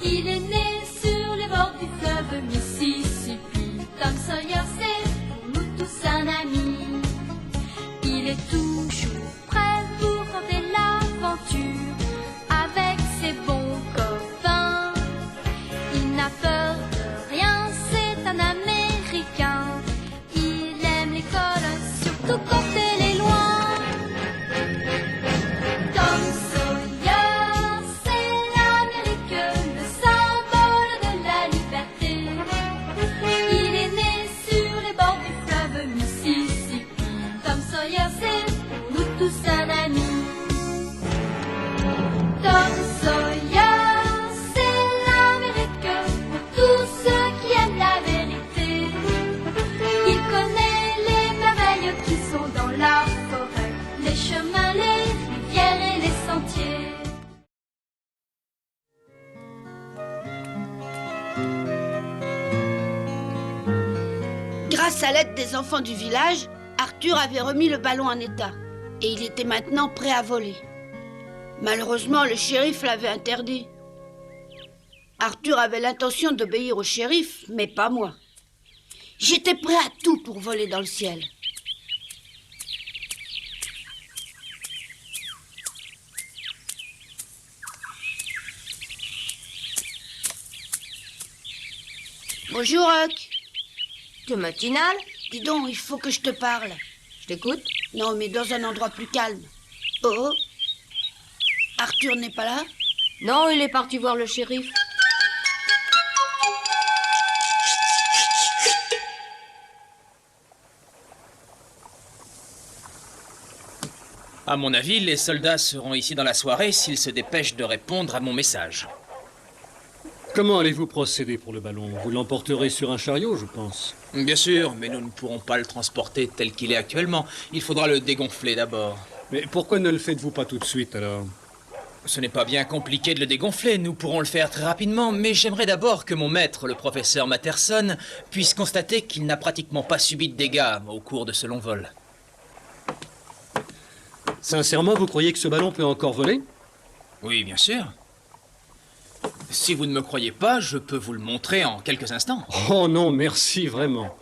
Il est né sur les bords du fleuve Mississippi. Tom Sawyer, c'est pour nous tous un ami. Il est toujours prêt pour tenter l'aventure avec ses bons copains. Il n'a peur de rien, c'est un Américain. Il aime l'école, surtout quand elle est loin. Tom Sawyer, c'est l'Amérique, le symbole de la liberté. Il est né sur les bords du fleuve Mississippi. Tom Sawyer, c'est pour nous tous un ami. Tom Sawyer, c'est l'Amérique pour tous ceux qui aiment la vérité. Il connaît les merveilles qui sont dans la forêt, les chemins, les rivières et les sentiers. Grâce à l'aide des enfants du village, Arthur avait remis le ballon en état et il était maintenant prêt à voler. Malheureusement, le shérif l'avait interdit. Arthur avait l'intention d'obéir au shérif, mais pas moi. J'étais prêt à tout pour voler dans le ciel. Bonjour, Huck. Tu es matinale? Dis donc, il faut que je te parle. Je t'écoute. Non, mais dans un endroit plus calme. Oh, Arthur n'est pas là? Non, il est parti voir le shérif. À mon avis, les soldats seront ici dans la soirée s'ils se dépêchent de répondre à mon message. Comment allez-vous procéder pour le ballon? Vous l'emporterez sur un chariot, je pense. Bien sûr, mais nous ne pourrons pas le transporter tel qu'il est actuellement. Il faudra le dégonfler d'abord. Mais pourquoi ne le faites-vous pas tout de suite, alors? Ce n'est pas bien compliqué de le dégonfler, nous pourrons le faire très rapidement, mais j'aimerais d'abord que mon maître, le professeur Matterson, puisse constater qu'il n'a pratiquement pas subi de dégâts au cours de ce long vol. Sincèrement, vous croyez que ce ballon peut encore voler? Oui, bien sûr. Si vous ne me croyez pas, je peux vous le montrer en quelques instants. Oh non, merci, vraiment.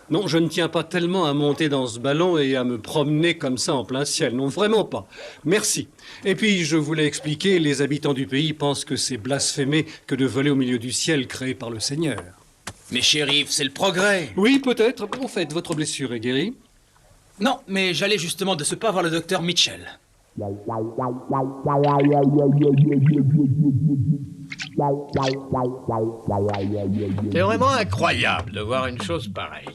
Non, je ne tiens pas tellement à monter dans ce ballon et à me promener comme ça en plein ciel. Non, vraiment pas. Merci. Et puis, je voulais expliquer, les habitants du pays pensent que c'est blasphémé que de voler au milieu du ciel créé par le Seigneur. Mais shérif, c'est le progrès. Oui, peut-être. Au fait, votre blessure est guérie? Non, mais j'allais justement de ce pas voir le docteur Mitchell. C'est vraiment incroyable de voir une chose pareille.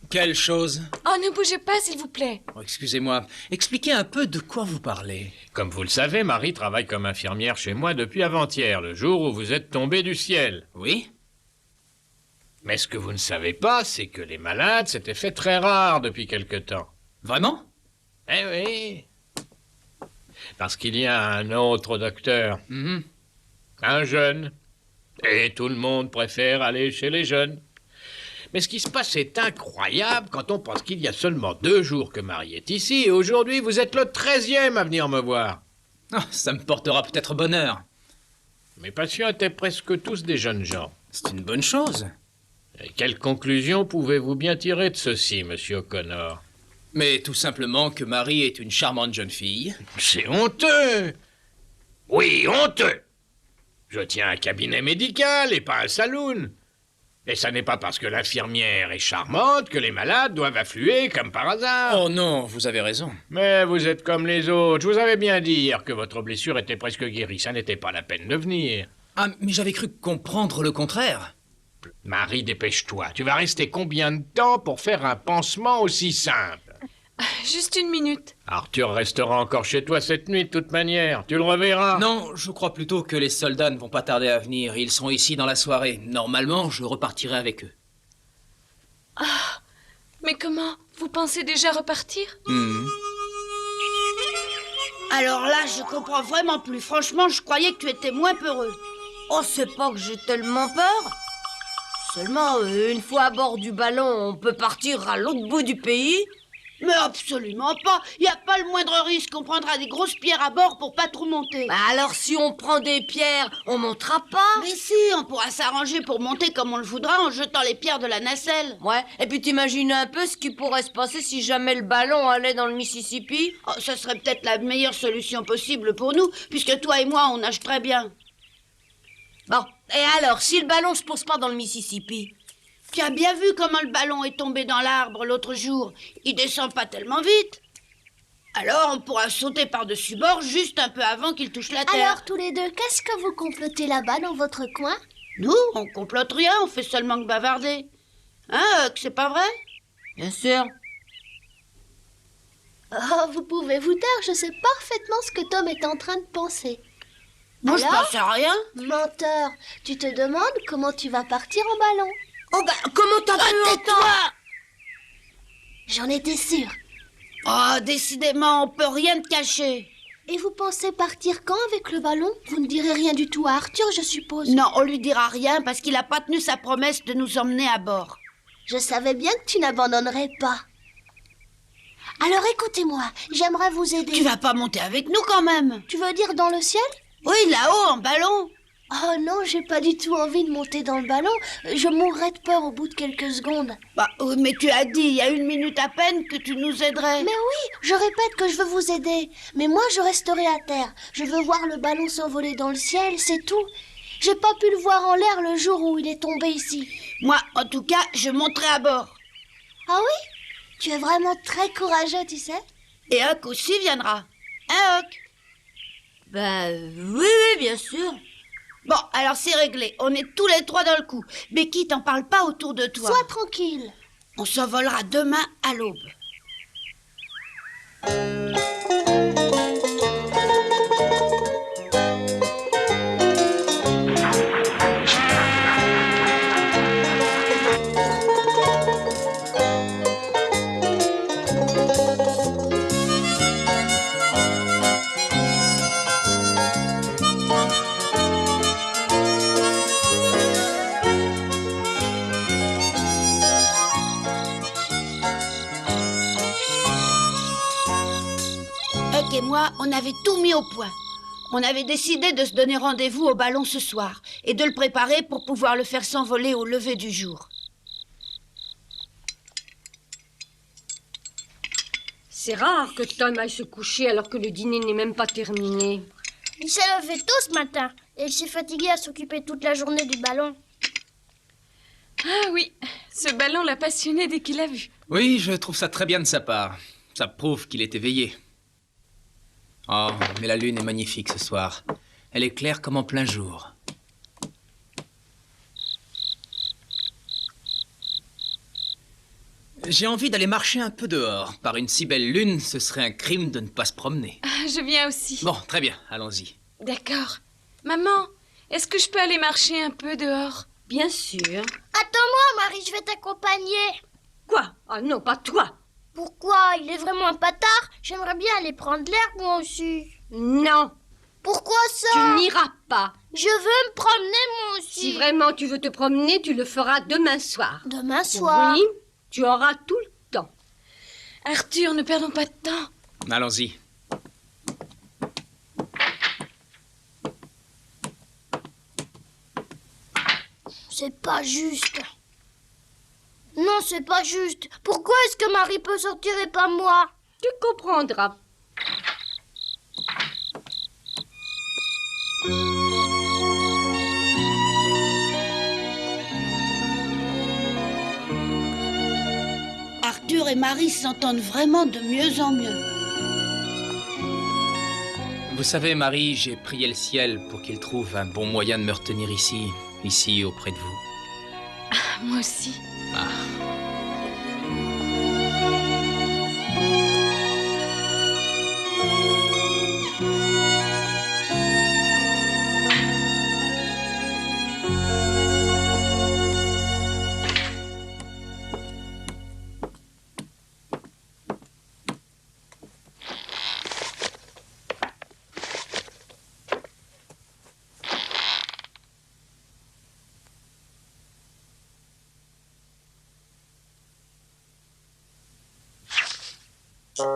Quelle chose? Oh, ne bougez pas, s'il vous plaît. Oh, excusez-moi, expliquez un peu de quoi vous parlez. Comme vous le savez, Marie travaille comme infirmière chez moi depuis avant-hier, le jour où vous êtes tombé du ciel. Oui? Mais ce que vous ne savez pas, c'est que les malades s'étaient fait très rares depuis quelque temps. Vraiment? Eh oui. Parce qu'il y a un autre docteur. Un jeune. Et tout le monde préfère aller chez les jeunes. Mais ce qui se passe est incroyable quand on pense qu'il y a seulement 2 jours que Marie est ici, et aujourd'hui vous êtes le 13e à venir me voir. Oh, ça me portera peut-être bonheur. Mes patients étaient presque tous des jeunes gens. C'est une bonne chose. Et quelle conclusion pouvez-vous bien tirer de ceci, monsieur O'Connor? Mais tout simplement que Marie est une charmante jeune fille. C'est honteux. Oui, honteux. Je tiens un cabinet médical et pas un saloon. Et ça n'est pas parce que l'infirmière est charmante que les malades doivent affluer comme par hasard. Oh non, vous avez raison. Mais vous êtes comme les autres. Je vous avais bien dit hier que votre blessure était presque guérie. Ça n'était pas la peine de venir. Ah, mais j'avais cru comprendre le contraire. Marie, dépêche-toi. Tu vas rester combien de temps pour faire un pansement aussi simple? Juste 1 minute. Arthur restera encore chez toi cette nuit de toute manière. Tu le reverras. Non, je crois plutôt que les soldats ne vont pas tarder à venir. Ils sont ici dans la soirée. Normalement, je repartirai avec eux. Ah, mais comment? Vous pensez déjà repartir? Alors là, je comprends vraiment plus. Franchement, je croyais que tu étais moins peureux. Oh, c'est pas que j'ai tellement peur. Seulement, une fois à bord du ballon, on peut partir à l'autre bout du pays. Mais absolument pas. Il n'y a pas le moindre risque. On prendra des grosses pierres à bord pour pas trop monter. Bah alors si on prend des pierres, on montera pas. Mais si, on pourra s'arranger pour monter comme on le voudra en jetant les pierres de la nacelle. Ouais, et puis t'imagines un peu ce qui pourrait se passer si jamais le ballon allait dans le Mississippi? Oh, ça serait peut-être la meilleure solution possible pour nous, puisque toi et moi, on nage très bien. Bon, et alors, si le ballon se pose pas dans le Mississippi? Tu as bien vu comment le ballon est tombé dans l'arbre l'autre jour. Il descend pas tellement vite. Alors, on pourra sauter par-dessus bord juste un peu avant qu'il touche la terre. Alors, tous les deux, qu'est-ce que vous complotez là-bas dans votre coin? Nous, on complote rien, on fait seulement que bavarder. Hein, Huck, c'est pas vrai? Bien sûr. Oh, vous pouvez vous taire, je sais parfaitement ce que Tom est en train de penser. Moi, je Alors pense à rien. Menteur, tu te demandes comment tu vas partir en ballon? Oh bah, comment t'as pu entendre? Tais-toi! J'en étais sûre. Oh, décidément, on peut rien te cacher. Et vous pensez partir quand avec le ballon? Vous ne direz rien du tout à Arthur, je suppose. Non, on lui dira rien parce qu'il a pas tenu sa promesse de nous emmener à bord. Je savais bien que tu n'abandonnerais pas. Alors écoutez-moi, j'aimerais vous aider. Tu vas pas monter avec nous quand même? Tu veux dire dans le ciel? Oui, là-haut, en ballon. Oh non, j'ai pas du tout envie de monter dans le ballon. Je mourrais de peur au bout de quelques secondes. Bah, oui, mais tu as dit il y a 1 minute à peine que tu nous aiderais. Mais oui, je répète que je veux vous aider. Mais moi, je resterai à terre. Je veux voir le ballon s'envoler dans le ciel, c'est tout. J'ai pas pu le voir en l'air le jour où il est tombé ici. Moi, en tout cas, je monterai à bord. Ah oui? Tu es vraiment très courageux, tu sais. Et Huck aussi viendra. Hein, Huck? Oui, bien sûr. Bon, alors c'est réglé. On est tous les 3 dans le coup. Becky, t'en parle pas autour de toi. Sois tranquille. On s'envolera demain à l'aube. Huck et moi, on avait tout mis au point. On avait décidé de se donner rendez-vous au ballon ce soir et de le préparer pour pouvoir le faire s'envoler au lever du jour. C'est rare que Tom aille se coucher alors que le dîner n'est même pas terminé. Il s'est levé tôt ce matin et il s'est fatigué à s'occuper toute la journée du ballon. Ah oui, ce ballon l'a passionné dès qu'il l'a vu. Oui, je trouve ça très bien de sa part. Ça prouve qu'il est éveillé. Oh, mais la lune est magnifique ce soir. Elle est claire comme en plein jour. J'ai envie d'aller marcher un peu dehors. Par une si belle lune, ce serait un crime de ne pas se promener. Ah, je viens aussi. Bon, très bien, allons-y. D'accord. Maman, est-ce que je peux aller marcher un peu dehors? Bien sûr. Attends-moi, Marie, je vais t'accompagner. Quoi? Ah non, pas toi. Pourquoi? Il est vraiment un patard. J'aimerais bien aller prendre l'air, moi aussi. Non, Pourquoi tu ça? n'iras pas. Je veux me promener, moi aussi. Si vraiment tu veux te promener, tu le feras demain soir. Demain soir. Oui, tu auras tout le temps. Arthur, ne perdons pas de temps. Allons-y. C'est pas juste. Non, c'est pas juste. Pourquoi est-ce que Marie peut sortir et pas moi? Tu comprendras. Arthur et Marie s'entendent vraiment de mieux en mieux. Vous savez, Marie, j'ai prié le ciel pour qu'il trouve un bon moyen de me retenir ici auprès de vous. Moi aussi. Ah. Tom!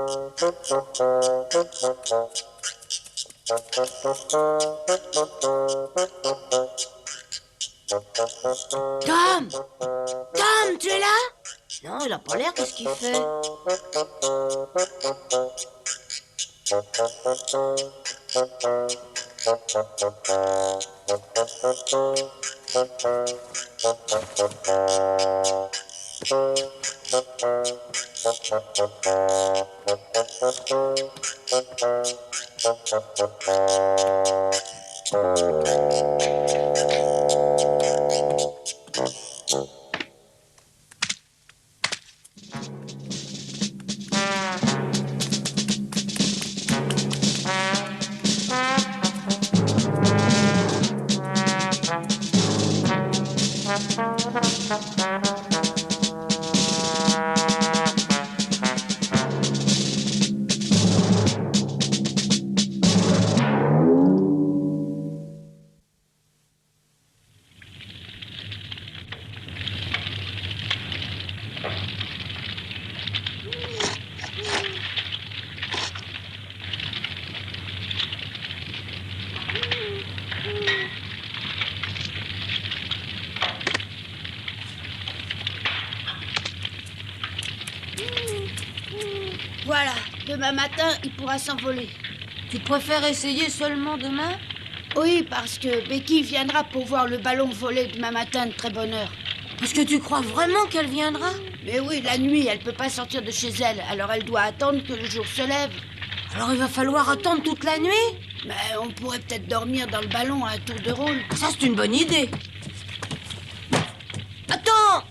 Tom, tu es là? Non, il a pas l'air, qu'est-ce qu'il fait? Voilà, demain matin, il pourra s'envoler. Tu préfères essayer seulement demain? Oui, parce que Becky viendra pour voir le ballon voler demain matin de très bonne heure. Est-ce que tu crois vraiment qu'elle viendra? Mais oui, la nuit, elle peut pas sortir de chez elle, alors elle doit attendre que le jour se lève. Alors il va falloir attendre toute la nuit? Mais on pourrait peut-être dormir dans le ballon à un tour de rôle. Ça, c'est une bonne idée. Attends!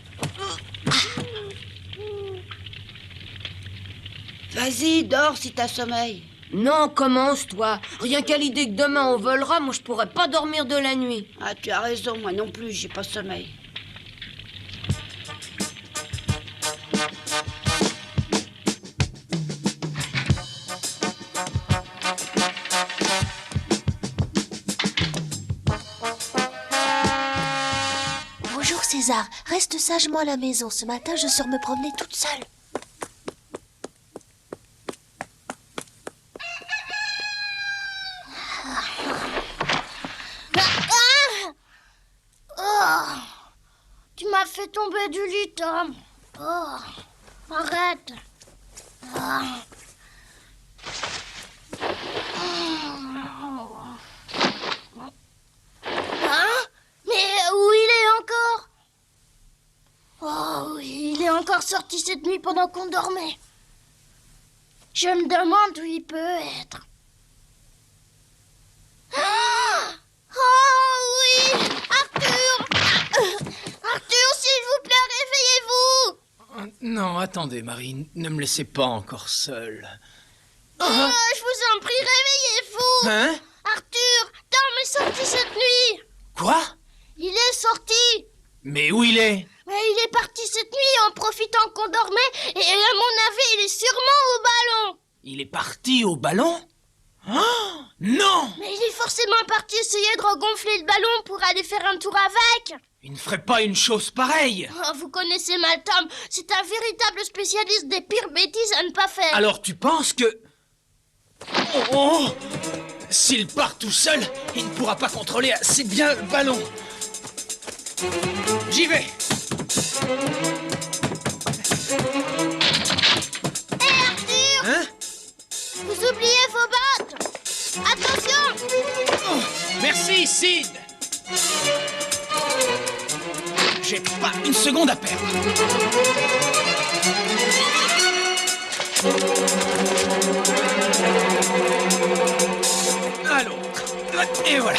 Vas-y, dors si t'as sommeil. Non, commence, toi. Rien qu'à l'idée que demain on volera, moi je pourrais pas dormir de la nuit. Ah, tu as raison, moi non plus, j'ai pas sommeil. Bonjour César, reste sagement à la maison. Ce matin, je sors me promener toute seule. Tu m'as fait tomber du lit, Tom. Oh, arrête. Hein? Mais où il est encore? Oh oui, il est encore sorti cette nuit pendant qu'on dormait. Je me demande où il peut être. Oh oui, Arthur! Arthur, s'il vous plaît, réveillez-vous! Non, attendez, Marie, ne me laissez pas encore seule. Je vous en prie, réveillez-vous! Hein? Arthur, Tom est sorti cette nuit! Quoi? Il est sorti! Mais où il est? Mais il est parti cette nuit en profitant qu'on dormait et à mon avis, il est sûrement au ballon! Il est parti au ballon? Oh, non! Mais il est forcément parti essayer de regonfler le ballon pour aller faire un tour avec! Il ne ferait pas une chose pareille! Oh, vous connaissez mal Tom, c'est un véritable spécialiste des pires bêtises à ne pas faire! Alors tu penses que... Oh! S'il part tout seul, il ne pourra pas contrôler assez bien le ballon. J'y vais! Hé Arthur! Hein? Vous oubliez vos bottes! Attention! Oh, merci, Sid! J'ai pas une seconde à perdre. À l'autre. Et voilà.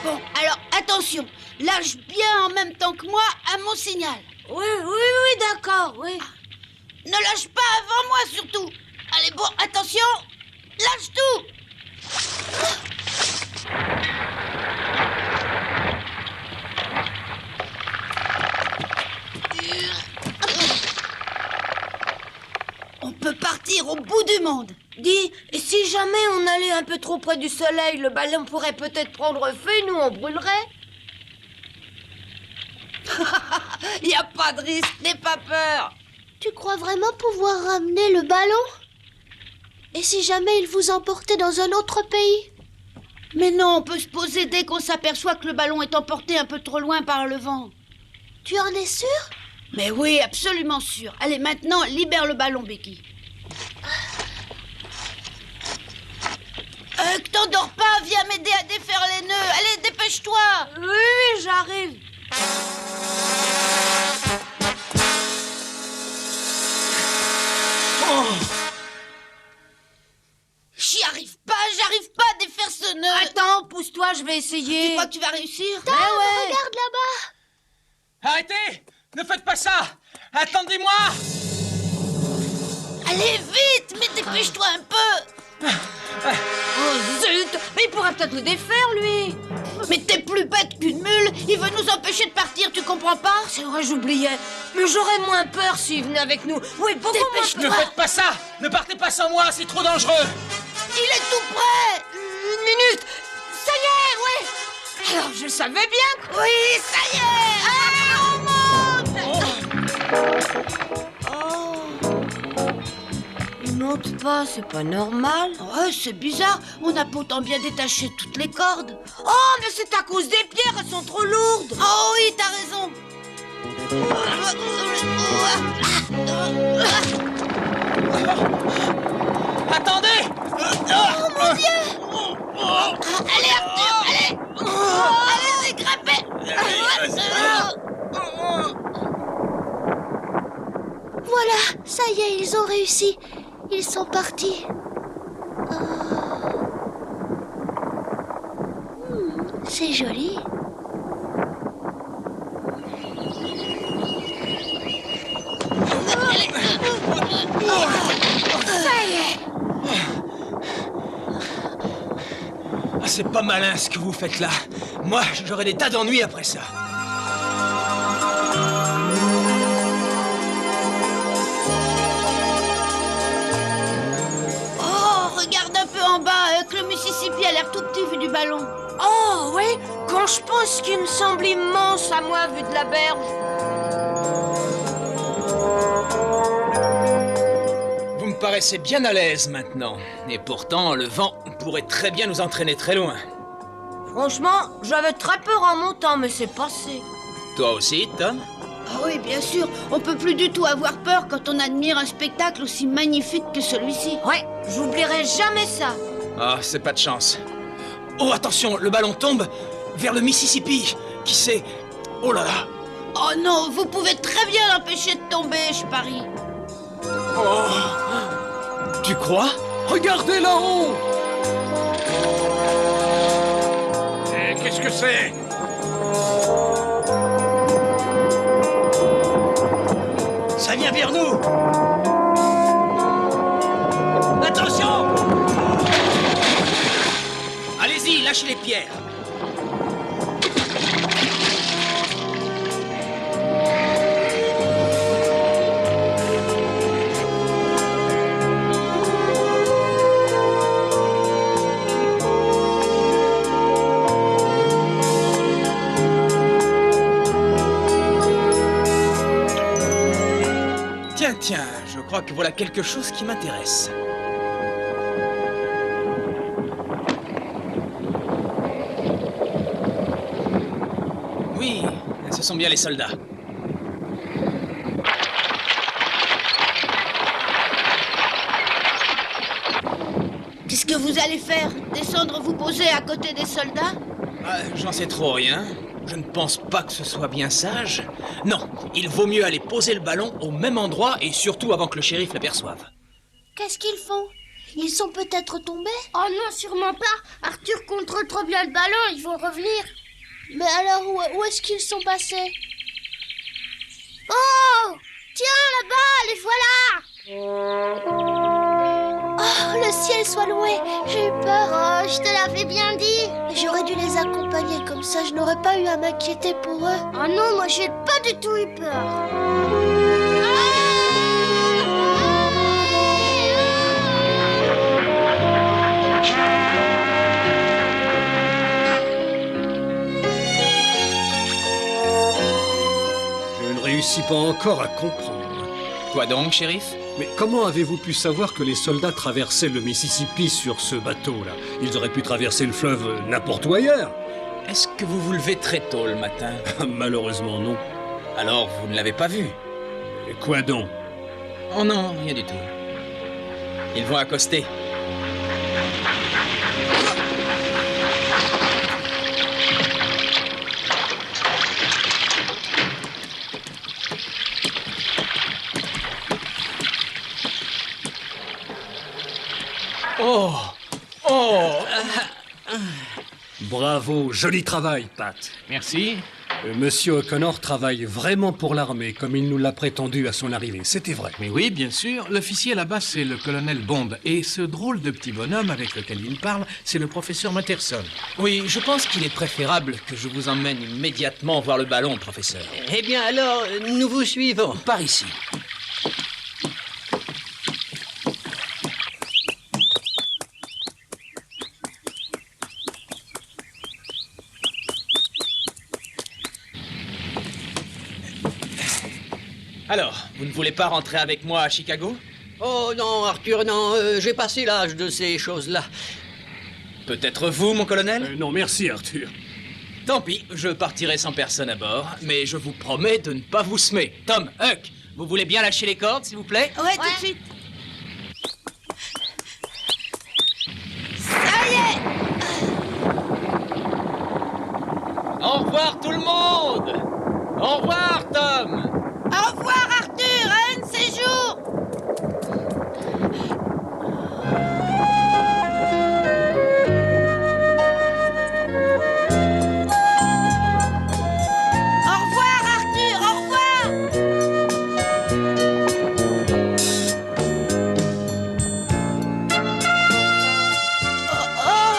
Bon, alors attention, lâche bien en même temps que moi à mon signal. Oui, d'accord, oui. Ne lâche pas avant moi surtout. Allez, bon, attention, lâche tout. On peut partir au bout du monde. Dis, et si jamais on allait un peu trop près du soleil, le ballon pourrait peut-être prendre feu et nous on brûlerait? Il n'y a pas de risque, n'aie pas peur. Tu crois vraiment pouvoir ramener le ballon? Et si jamais il vous emportait dans un autre pays? Mais non, on peut se poser dès qu'on s'aperçoit que le ballon est emporté un peu trop loin par le vent. Tu en es sûr? Mais oui, absolument sûr. Allez, maintenant, libère le ballon, Becky. Que t'endors pas, viens m'aider à défaire les nœuds. Allez, dépêche-toi. Oui, j'arrive. J'arrive pas à défaire ce nœud. Attends, pousse-toi, je vais essayer. Tu crois que tu vas réussir? Tom, regarde là-bas. Arrêtez! Ne faites pas ça! Attendez-moi! Allez, vite, mais dépêche-toi un peu. Oh zut! Mais il pourrait peut-être le défaire, lui. Mais t'es plus bête qu'une mule. Il veut nous empêcher de partir, tu comprends pas? C'est vrai, j'oubliais. Mais j'aurais moins peur s'il venait avec nous. Oui, beaucoup moins Ne peur. faites pas ça! Ne partez pas sans moi, c'est trop dangereux! Il est tout prêt. Une minute. Ça y est, ouais. Alors, je savais bien que... Oui, ça y est. Allez, on monte. Il monte pas, c'est pas normal. Ouais, c'est bizarre. On a pourtant bien détaché toutes les cordes. Oh, mais c'est à cause des pierres, elles sont trop lourdes. Oh oui, t'as raison. Attendez! Oh mon Dieu! Allez, Arthur, allez! Allez, grimpez! Voilà, ça y est, ils ont réussi. Ils sont partis. C'est joli. Ça y est. Ah, c'est pas malin ce que vous faites là. Moi, j'aurais des tas d'ennuis après ça. Oh, regarde un peu en bas, que le Mississippi a l'air tout petit vu du ballon. Oh, oui, quand je pense qu'il me semble immense à moi, vu de la berge. Vous me paraissez bien à l'aise maintenant. Et pourtant, le vent pourrait très bien nous entraîner très loin. Franchement, j'avais très peur en montant, mais c'est passé. Toi aussi, Tom? Ah oui, bien sûr, on peut plus du tout avoir peur quand on admire un spectacle aussi magnifique que celui-ci. Ouais, j'oublierai jamais ça. Ah, c'est pas de chance. Oh, attention, le ballon tombe vers le Mississippi. Qui sait? Oh là là! Oh non, vous pouvez très bien l'empêcher de tomber, je parie. Oh! Tu crois? Regardez là-haut! Qu'est-ce que c'est? Ça vient vers nous! Attention! Allez-y, lâchez les pierres! Tiens, je crois que voilà quelque chose qui m'intéresse. Oui, ce sont bien les soldats. Qu'est-ce que vous allez faire? Descendre vous poser à côté des soldats? J'en sais trop rien. Je ne pense pas que ce soit bien sage. Non, il vaut mieux aller poser le ballon au même endroit et surtout avant que le shérif l'aperçoive. Qu'est-ce qu'ils font? Ils sont peut-être tombés? Oh non, sûrement pas. Arthur contrôle trop bien le ballon, ils vont revenir. Mais alors, où est-ce qu'ils sont passés? Oh! Tiens, là-bas, les voilà! Oh, le ciel soit loué! J'ai eu peur. Oh, je te l'avais bien dit. J'aurais dû les accompagner, comme ça je n'aurais pas eu à m'inquiéter pour eux. Oh non, moi j'ai pas du tout eu peur. Je ne réussis pas encore à comprendre. Quoi donc, shérif? Mais comment avez-vous pu savoir que les soldats traversaient le Mississippi sur ce bateau-là? Ils auraient pu traverser le fleuve n'importe où ailleurs. Est-ce que vous vous levez très tôt le matin? Malheureusement, non. Alors, vous ne l'avez pas vu? Et quoi donc? Oh non, rien du tout. Ils vont accoster. Oh! Oh! Bravo, joli travail, Pat. Merci. Monsieur O'Connor travaille vraiment pour l'armée, comme il nous l'a prétendu à son arrivée. C'était vrai. Mais oui, bien sûr. L'officier là-bas, c'est le colonel Bond. Et ce drôle de petit bonhomme avec lequel il parle, c'est le professeur Matterson. Oui, je pense qu'il est préférable que je vous emmène immédiatement voir le ballon, professeur. Eh bien alors, nous vous suivons. Par ici. Alors, vous ne voulez pas rentrer avec moi à Chicago? Oh non, Arthur, non, j'ai passé l'âge de ces choses-là. Peut-être vous, mon colonel? Non, merci, Arthur. Tant pis, je partirai sans personne à bord, mais je vous promets de ne pas vous semer. Tom, Huck, vous voulez bien lâcher les cordes, s'il vous plaît? Ouais, tout de suite. Ça y est! Au revoir, tout le monde! Au revoir, Tom! Au revoir, Arthur, à un de ces jours! Au revoir, Arthur, au revoir! Oh, oh.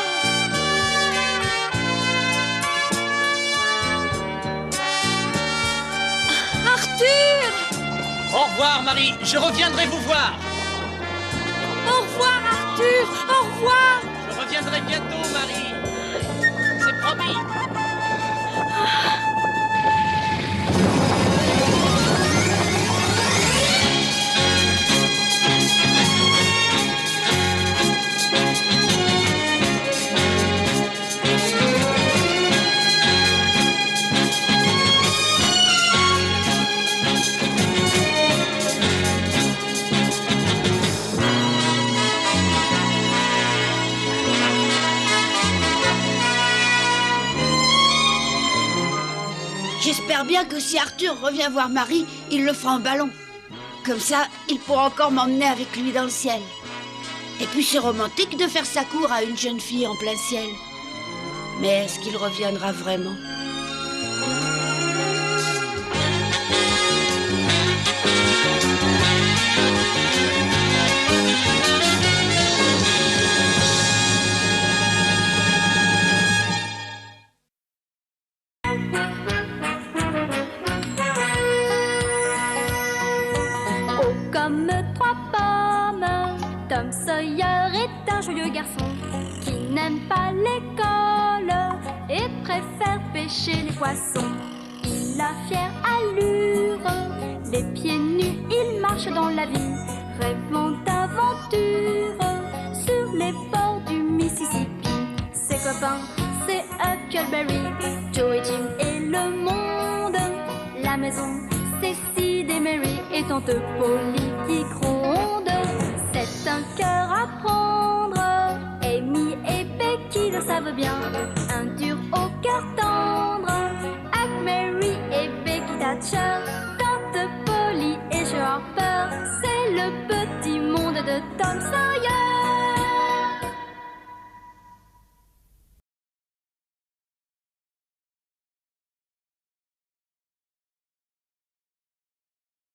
Arthur! Au revoir, Marie, je reviendrai vous voir! Au revoir, Arthur! Au revoir! Je reviendrai bientôt, Marie! C'est promis! J'espère bien que si Arthur revient voir Marie, il le fera en ballon. Comme ça, il pourra encore m'emmener avec lui dans le ciel. Et puis c'est romantique de faire sa cour à une jeune fille en plein ciel. Mais est-ce qu'il reviendra vraiment ? Comme trois pommes, Tom Sawyer est un joyeux garçon qui n'aime pas l'école et préfère pêcher les poissons. Il a fière allure, les pieds nus, il marche dans la ville, rêvant d'aventure sur les bords du Mississippi. Ses copains, c'est Huckleberry, Joe et Jim et le monde. La maison, c'est Sid et Mary et tante Polly qui gronde. C'est un cœur à prendre, Amy et Becky le savent bien. Un dur au cœur tendre